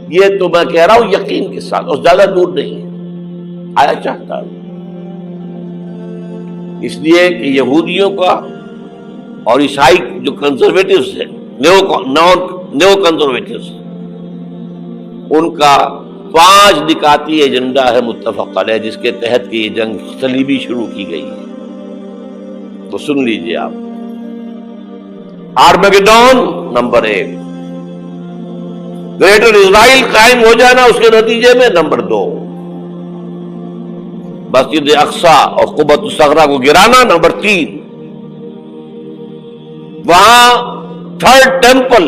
یہ تو میں کہہ رہا ہوں یقین کے ساتھ، اور زیادہ دور نہیں ہے، آیا چاہتا ہے۔ اس لیے کہ یہودیوں کا اور عیسائی جو کنزرویٹوز ہیں، نیو کنزرویٹوز، ان کا 5 نکاتی ایجنڈا ہے متفق علیہ، جس کے تحت کہ یہ جنگ صلیبی شروع کی گئی ہے۔ تو سن لیجئے آپ، آرمیگیڈون نمبر 1، گریٹر اسرائیل قائم ہو جانا اس کے نتیجے میں نمبر 2، مسجد اقصی اور قبۃ الصغریٰ کو گرانا نمبر 3، وہاں تھرڈ ٹیمپل،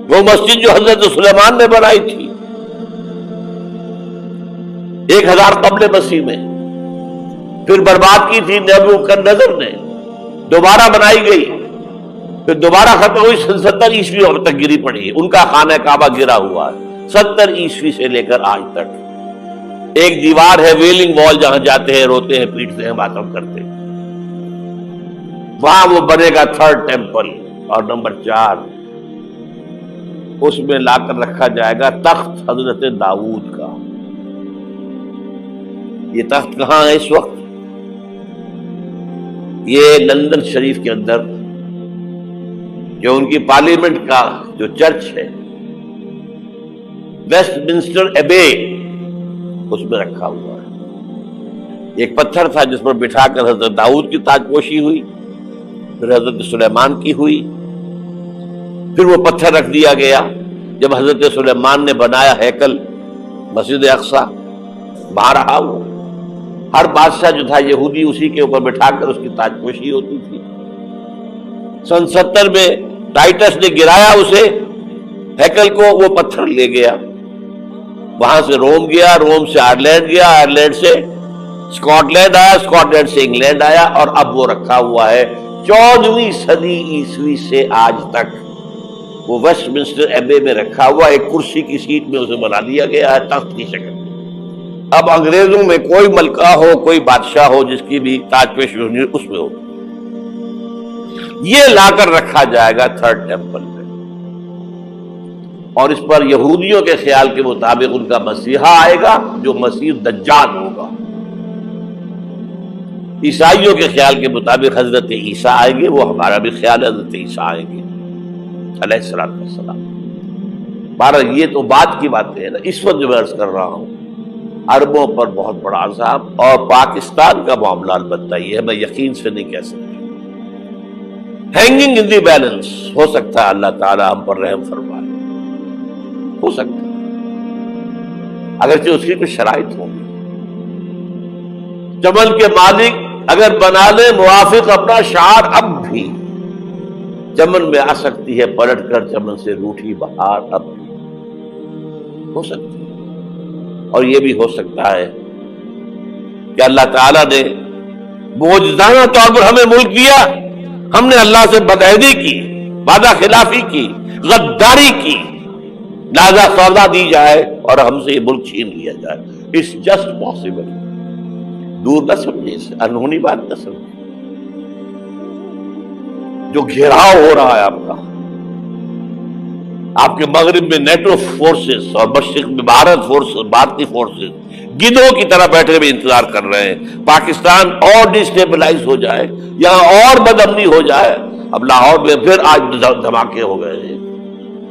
وہ مسجد جو حضرت سلیمان نے بنائی تھی 1000 قبل مسیح میں، پھر برباد کی تھی نیبوکدنیزر نے، دوبارہ بنائی گئی، پھر دوبارہ ختم ہوئی 70 عیسوی اب تک گری پڑی ہے۔ ان کا خانہ کعبہ گرا ہوا ہے 70 عیسوی سے لے کر آج تک۔ ایک دیوار ہے ویلنگ وال، جہاں جاتے ہیں، روتے ہیں، پیٹتے ہیں، ماتم کرتے ہیں، وہاں وہ بنے گا تھرڈ ٹیمپل۔ اور نمبر 4، اس میں لا کر رکھا جائے گا تخت حضرت داؤد کا۔ یہ تخت کہاں ہے اس وقت؟ یہ لندن شریف کے اندر جو ان کی پارلیمنٹ کا جو چرچ ہے، ویسٹ منسٹر ایبے، اس میں رکھا ہوا ہے۔ ایک پتھر تھا جس پر بٹھا کر حضرت داؤد کی تاج پوشی ہوئی، پھر حضرت سلیمان کی ہوئی، پھر وہ پتھر رکھ دیا گیا جب حضرت سلیمان نے بنایا ہیکل مسجد اقصی، وہاں رہا وہ۔ ہر بادشاہ جو تھا یہودی اسی کے اوپر بٹھا کر اس کی تاج پوشی ہوتی تھی۔ سن 70 میں ٹائٹس نے گرایا اسے، ہیکل کو، وہ پتھر لے گیا، وہاں سے روم گیا، روم سے آئرلینڈ گیا، آئرلینڈ سے اسکاٹ لینڈ آیا، اسکاٹ لینڈ سے انگلینڈ آیا، اور اب وہ رکھا ہوا ہے 14ویں صدی عیسوی سے آج تک۔ وہ ویسٹ منسٹر ایبے میں رکھا ہوا، ایک کرسی کی سیٹ میں اسے بنا دیا گیا ہے تخت کی شکل میں۔ اب انگریزوں میں کوئی ملکہ ہو، کوئی بادشاہ ہو جس کی بھی تاج پوشی ہونی، اس میں ہو، یہ لا کر رکھا جائے گا تھرڈ ٹیمپل میں۔ اور اس پر یہودیوں کے خیال کے مطابق ان کا مسیحا آئے گا جو مسیح دجال ہوگا، عیسائیوں کے خیال کے مطابق حضرت عیسیٰ آئیں گے، وہ ہمارا بھی خیال ہے حضرت عیسیٰ آئیں گے علیہ السلام۔ بہرحال یہ تو بعد کی باتیں ہیں نا، اس وقت جو میں عرض کر رہا ہوں عربوں پر بہت بڑا عذاب، اور پاکستان کا معاملہ البتہ یہ ہے، میں یقین سے نہیں کہہ سکتا، ہینگنگ ان دی بیلنس، ہو سکتا ہے اللہ تعالی ہم پر رحم فرمائے، ہو سکتا ہے، اگرچہ اس کی کچھ شرائط ہوں گی۔ چمن کے مالک اگر بنا لے موافق اپنا شعار، اب بھی چمن میں آ سکتی ہے پلٹ کر چمن سے روٹھی بہار، اب بھی ہو سکتی ہے۔ اور یہ بھی ہو سکتا ہے کہ اللہ تعالیٰ نے معجزانہ طور پر ہمیں ملک دیا، ہم نے اللہ سے بدعہدی کی، وعدہ خلافی کی، غداری کی، لہذا سزا دی جائے اور ہم سے یہ ملک چھین لیا جائے۔ It's just possible. دور نہ سمجھے، اسے انہونی بات نہ سمجھے۔ جو گھیراؤ ہو رہا ہے آپ کے مغرب میں نیٹو فورسز اور مشرق میں بھارتی فورسز گدھوں کی طرح بیٹھے ہوئے انتظار کر رہے ہیں پاکستان اور ڈسٹیبلائز ہو جائے، یہاں اور بدامنی ہو جائے۔ اب لاہور میں پھر آج دھماکے ہو گئے ہیں،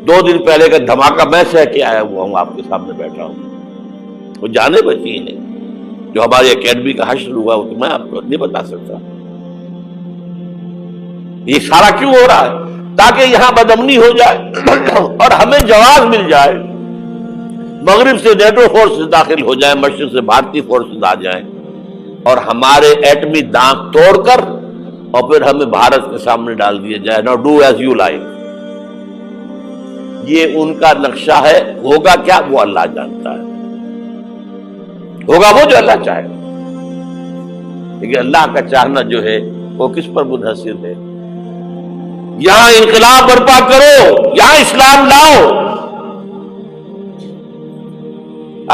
2 دن پہلے کا دھماکہ میں سہ کے آیا ہوا ہوں، آپ کے سامنے بیٹھا ہوں۔ وہ جانے بچی ہیں جو ہماری اکیڈمی کا حشر ہوا، وہ تو میں آپ کو نہیں بتا سکتا۔ یہ سارا کیوں ہو رہا ہے؟ تاکہ یہاں بدامنی ہو جائے اور ہمیں جواز مل جائے، مغرب سے نیٹو فورسز داخل ہو جائیں، مشرق سے بھارتی فورسز آ جائیں، اور ہمارے ایٹمی دانت توڑ کر اور پھر ہمیں بھارت کے سامنے ڈال دیا جائے۔ نو ڈو ایز یو لائک۔ یہ ان کا نقشہ ہے، ہوگا کیا وہ اللہ جانتا ہے، ہوگا وہ جو اللہ چاہے، لیکن اللہ کا چاہنا جو ہے وہ کس پر منحصر ہے؟ یہاں انقلاب برپا کرو، یہاں اسلام لاؤ۔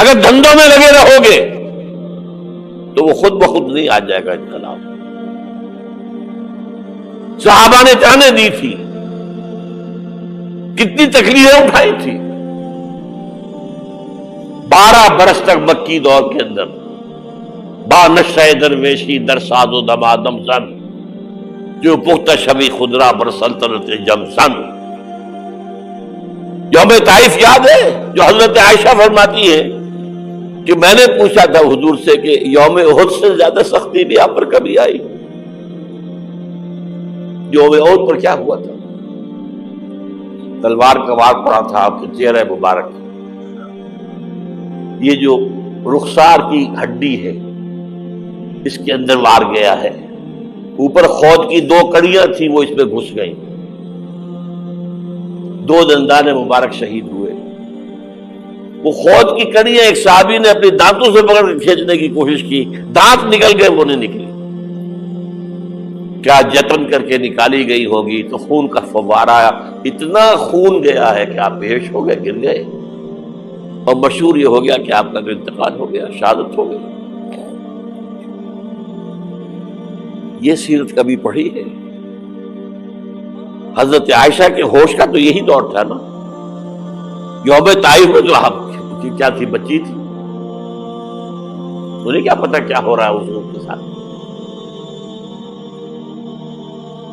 اگر دھندوں میں لگے رہو گے تو وہ خود بخود نہیں آ جائے گا انقلاب۔ صحابہ نے جانیں دی تھی، کتنی تکلیفیں اٹھائی تھی. 12 برس تک مکی دور کے اندر با نشہ درویشی در ساز و دمادم زن جو پختہ شبی خدرا بر سلطنت جم سن. یوم طائف یاد ہے جو حضرت عائشہ فرماتی ہے کہ میں نے پوچھا تھا حضور سے کہ یوم احد سے زیادہ سختی بھی آپ پر کبھی آئی؟ یوم احد پر کیا ہوا تھا؟ تلوار کا وار پڑا تھا آپ کے چہرہ مبارک. یہ جو رخسار کی ہڈی ہے اس کے اندر وار گیا ہے. اوپر خود کی 2 کڑیاں تھیں وہ اس میں گھس گئیں. 2 دندان مبارک شہید ہوئے. وہ خود کی کڑیاں ایک صحابی نے اپنے دانتوں سے پکڑ کے کھینچنے کی کوشش کی, دانت نکل گئے, وہ نہیں نکلی. کیا جتن کر کے نکالی گئی ہوگی تو خون کا فوارہ, اتنا خون گیا ہے کہ آپ بے ہوش ہو گئے, گر گئے, اور مشہور یہ ہو گیا کہ آپ کا انتقال ہو گیا, شہادت ہو گئی. یہ سیرت کبھی پڑھی ہے؟ حضرت عائشہ کے ہوش کا تو یہی دور تھا نا. یوم طائف میں جو آپ کیا تھی, بچی تھی, انہیں کیا پتا کیا ہو رہا ہے اس کے ساتھ.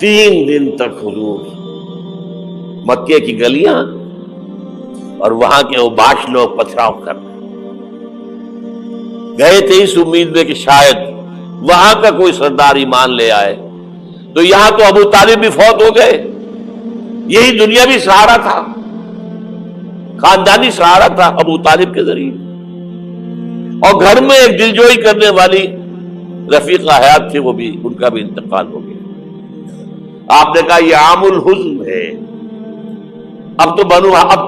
3 دن تک حضور مکے کی گلیاں اور وہاں کے اوباش لوگ پتھراؤ کر گئے تھے اس امید میں کہ شاید وہاں کا کوئی سردار ایمان لے آئے. تو یہاں تو ابو طالب بھی فوت ہو گئے. یہی دنیاوی سہارا تھا, خاندانی سہارا تھا ابو طالب کے ذریعے. اور گھر میں ایک دلجوئی کرنے والی رفیقہ حیات تھی, وہ بھی, ان کا بھی انتقال ہو گیا. آپ نے کہا یہ عام الحزن ہے, اب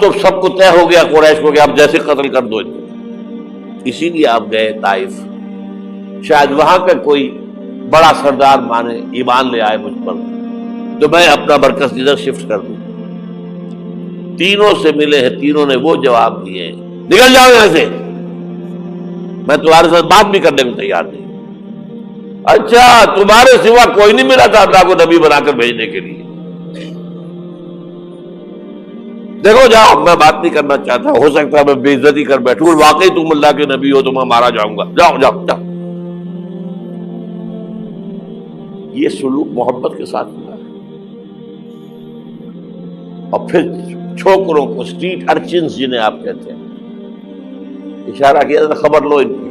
تو سب کو طے ہو گیا قریش کو کہ اب جیسے قتل کر دو. اسی لیے آپ گئے طائف, شاید وہاں کا کوئی بڑا سردار مانے, ایمان لے آئے مجھ پر, تو میں اپنا مرکز ادھر شفٹ کر دوں. تینوں سے ملے ہیں, تینوں نے وہ جواب دیے, نکل جاؤ یہاں سے, میں تمہارے ساتھ بات بھی کرنے کو تیار نہیں. اچھا, تمہارے سوا کوئی نہیں ملا تھا اللہ کو نبی بنا کر بھیجنے کے لیے؟ دیکھو جاؤ, میں بات نہیں کرنا چاہتا, ہو سکتا ہے میں بے عزتی کر بیٹھوں, واقعی تم اللہ کے نبی ہو تو میں مارا جاؤں گا, جاؤ جاؤ جاؤ. یہ سلوک محبت کے ساتھ ہوا ہے. اور پھر چھوکروں کو, اسٹریٹ ارچنز جنہیں آپ کہتے ہیں, اشارہ کیا تھا, خبر لو ان کی,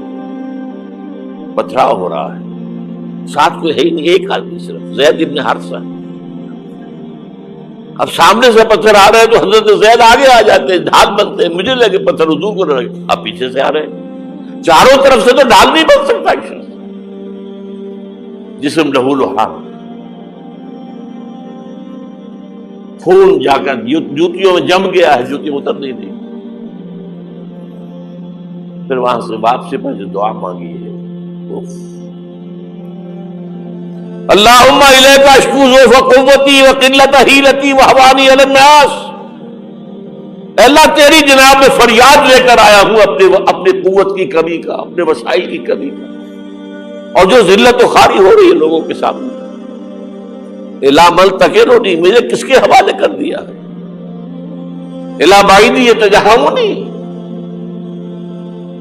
پتھراؤ ہو رہا ہے. ساتھ کوئی ہے ہی نہیں, ایک آدمی صرف, زید ابن حارثہ. اب سامنے سے پتھر آ رہے ہیں تو حضرت زید آگے آ جاتے ہیں, ڈھال بنتے ہیں, مجھے لگے پتھر حضور کو نہ لگے, اب پیچھے سے آ رہے ہیں. چاروں طرف سے تو ڈھال نہیں بن سکتا. جسم لہو لہاب, خون جا کر جوتیوں میں جم گیا ہے, جوتی اتر نہیں دی. پھر وہاں سے واپسی پر جو دعا مانگی ہے, اللہم الیک اشکو ضعف قوتی وقلت حیلتی وہوانی علی الناس. اللہ تیری جناب میں فریاد لے کر آیا ہوں اپنے قوت کی کمی کا, اپنے وسائل کی کمی کا, اور جو ذلت و خواری ہو رہی ہے لوگوں کے سامنے. الا ملتقننی, مجھے کس کے حوالے کر دیا ہے. الا بعیدی یتجہمنی,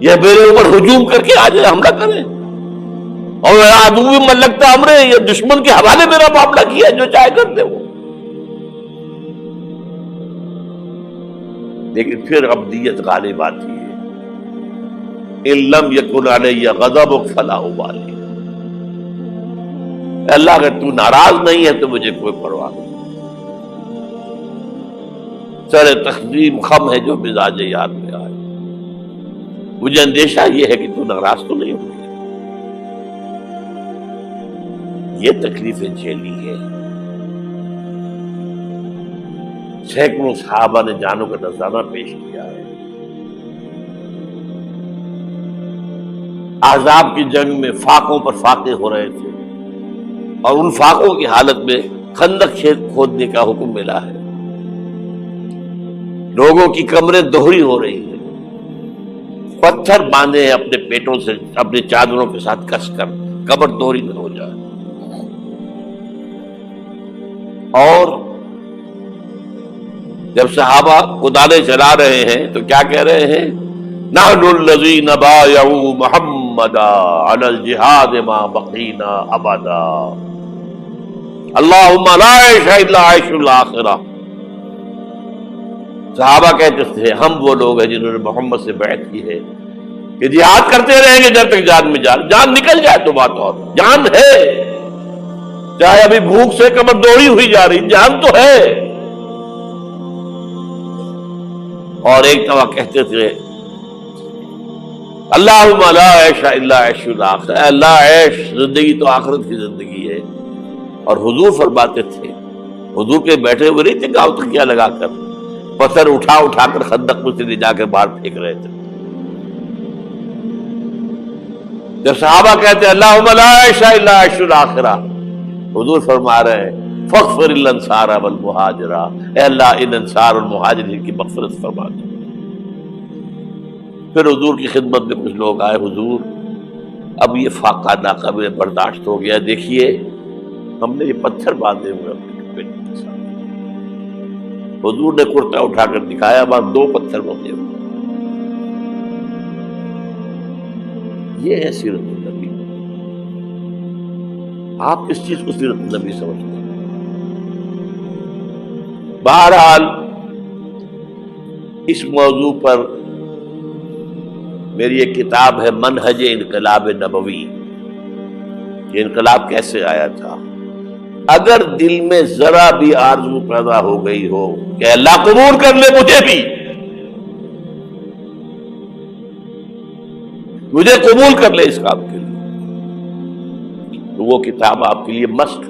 یہ میرے اوپر ہجوم کر کے آ جائے, حملہ کرے, اور عدو من لگتا امرے, یہ دشمن کے حوالے میرا معاملہ کیا, جو چاہے کرتے وہ. لیکن پھر ابدیت غالب آتی ہے. ان لم یکن علی غضبک فلا ابالی. اللہ اگر تو ناراض نہیں ہے تو مجھے کوئی پرواہ نہیں. سر تقدیم خم ہے جو مزاج یار میں آئے. مجھے اندیشہ یہ ہے کہ تو ناراض تو نہیں ہوگی. یہ تکلیفیں جھیلی ہے. سینکڑوں صحابہ نے جانوں کا نذرانہ پیش کیا ہے. احزاب کی جنگ میں فاقوں پر فاقے ہو رہے تھے, اور ان فاقوں کی حالت میں خندق کھودنے کا حکم ملا ہے. لوگوں کی کمریں دوہری ہو رہی ہیں, پتھر باندھے ہیں اپنے پیٹوں سے, اپنے چادروں کے ساتھ کس کر کمر دوہری نہ ہو جائے. اور جب صحابہ کدالیں چلا رہے ہیں تو کیا کہہ رہے ہیں؟ نحن الذین بایعوا محمدا علی الجہاد ما بقینا ابدا اللہم لا عیش الا عیش الاخرہ. صحابہ کہتے تھے ہم وہ لوگ ہیں جنہوں نے محمد سے بیعت کی ہے کہ جہاد کرتے رہیں گے جب تک جان میں جان نکل جائے تو بات اور جان ہے، چاہے ابھی بھوک سے کمر دوڑی ہوئی جا رہی، جان تو ہے. اور ایک دفعہ کہتے تھے اللہم لا عیش الا عیش الاخرہ، اللہ عیش زندگی تو آخرت کی زندگی ہے. اور حضور فرماتے تھے، حضور کے بیٹھے ہوئے نہیں تھے گاؤں تکیہ لگا کر، پتھر اٹھا اٹھا کر خندق میں سے لے جا کے باہر پھینک رہے تھے. جب صحابہ کہتے ہیں اللہم لا عیش الا عیش الاخرہ، حضور فرما رہے ہیں فاغفر الانصار والمہاجر، اے اللہ ان انصار اور مہاجرین کی مغفرت فرما دو. پھر حضور کی خدمت میں کچھ لوگ آئے، حضور اب یہ فاقہ ناقابل برداشت ہو گیا، دیکھیے ہم نے یہ پتھر باندھے ہوئے اپنے پیٹ کے ساتھ. حضور نے کرتا اٹھا کر دکھایا، وہاں 2 پتھر بندھے ہوئے. یہ ہے سیرت النبی. آپ کس چیز کو سیرت النبی سمجھتے ہیں؟ بہرحال اس موضوع پر میری ایک کتاب ہے منہج انقلاب نبوی، کہ انقلاب کیسے آیا تھا. اگر دل میں ذرا بھی آرزو پیدا ہو گئی ہو کہ اللہ قبول کر لے مجھے قبول کر لے اس کام کے لیے، تو وہ کتاب آپ کے لیے مسٹ